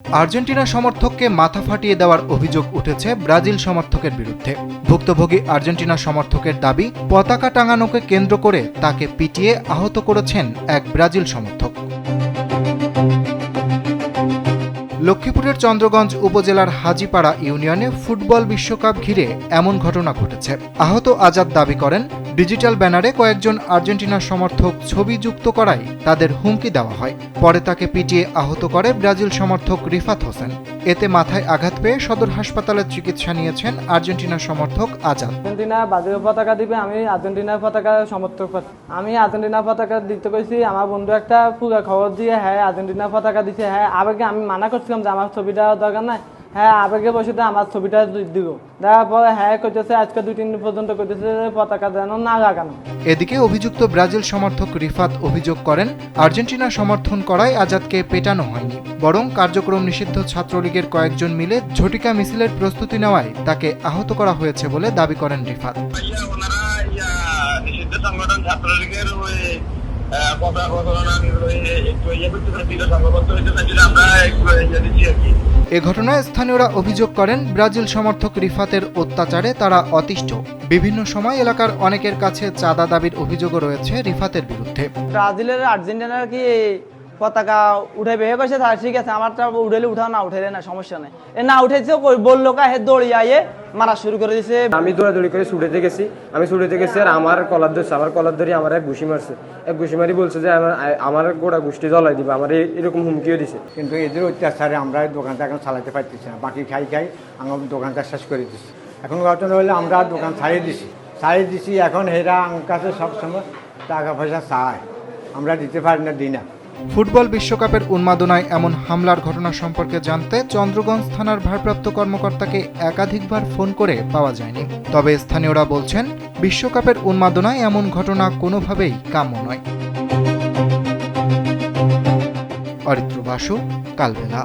Argentina সমর্থককে মাথা ফাটিয়ে দেওয়ার অভিযোগ উঠেছে ব্রাজিল সমর্থকের বিরুদ্ধে। ভুক্তভোগী আর্জেন্টিনা সমর্থকের দাবি, পতাকা টাঙানোকে কেন্দ্র করে তাকে পিটিয়ে আহত করেছেন এক ব্রাজিল সমর্থক। লক্ষ্মীপুরের চন্দ্রগঞ্জ উপজেলার হাজীপাড়া ইউনিয়নে ফুটবল বিশ্বকাপ ঘিরে এমন ঘটনা ঘটেছে। আহত আজাদ দাবি করেন, ডিজিটাল ব্যানারে কয়েকজন আর্জেন্টিনা সমর্থক ছবি যুক্ত করায় তাদের হুমকি দেওয়া হয়। পরে তাকে পিটিয়ে আহত করে ব্রাজিল সমর্থক রিফাত হোসেন। এতে মাথায় আঘাত পেয়ে সদর হাসপাতালে চিকিৎসা নিয়েছেন আর্জেন্টিনা সমর্থক আজাদ। আর্জেন্টিনা ব্রাজিল পতাকা দিবে, আমি আর্জেন্টিনার পতাকা সমর্থক। আমি আর্জেন্টিনার পতাকা দিতে কইছি, আমার বন্ধু একটা পুরো খবর দিয়ে হ্যাঁ আর্জেন্টিনার পতাকা দিছে। হ্যাঁ আবেগে আমি মানা করছিলাম যে আমার ছবিটা দরকার নাই, হ্যাঁ আবেগে বসে আমার ছবিটা দিব। দেওয়ার পরে হ্যাঁ করতেছে আজকে 2-3 দিন পর্যন্ত করতেছে পতাকা যেন না লাগানো। এদিকে অভিযুক্ত ব্রাজিল সমর্থক রিফাত অভিযোগ করেন, আর্জেন্টিনা সমর্থন করায় আজাদকে পেটানো হয়নি, বরং কার্যক্রম নিষিদ্ধ ছাত্রলীগের কয়েকজন মিলে ঝটিকা মিছিলের প্রস্তুতি নেওয়ায় তাকে আহত করা হয়েছে বলে দাবি করেন রিফাত। নিষিদ্ধ সংগঠন ছাত্রলীগের এ ঘটনায় স্থানীয়রা অভিযোগ করেন, ব্রাজিল সমর্থক রিফাতের অত্যাচারে তারা অতিষ্ঠ। বিভিন্ন সময় এলাকার অনেকের কাছে চাঁদা দাবির অভিযোগও রয়েছে রিফাতের বিরুদ্ধে। ব্রাজিলের আর্জেন্টিনার কি পতাকা উঠে বেয়ে গেছে, ঠিক আছে আমারটা উঠেলে উঠাও, না উঠেলে না সমস্যা নেই। এ না উঠেছে বললো কা হে দৌড়িয়ে আইয়ে মারা শুরু করে দিয়েছে। আমি দৌড়াদৌড়ি করে ছুটেতে গেছি, আর আমার কলার ধরছে, আমার কলার ধরে আমার এক ঘুষি মারছে। এক ঘুষি মারি বলছে যে আমার গোটা গোষ্ঠী জ্বলাই দিবে, আমার এরকম হুমকিও দিছে। কিন্তু এদের অত্যাচারে আমরা দোকানটা এখন চালাতে পারতেছি না, বাকি খাই আমার দোকানটা শেষ করে দিচ্ছি। এখন ঘটনা হলে আমরা দোকান ছাড়িয়ে দিছি। এখন হেরা আমার কাছে সবসময় টাকা পয়সা চায়, আমরা দিতে পারি না, দিই না। ফুটবল বিশ্বকাপের উন্মাদনায় এমন হামলার ঘটনা সম্পর্কে জানতে চন্দ্রগঞ্জ থানার ভারপ্রাপ্ত কর্মকর্তাকে একাধিকবার ফোন করে পাওয়া যায়নি। তবে স্থানীয়রা বলছেন, বিশ্বকাপের উন্মাদনায় এমন ঘটনা কোনোভাবেই কাম্য নয়। অরিত্র বাসু, কালবেলা।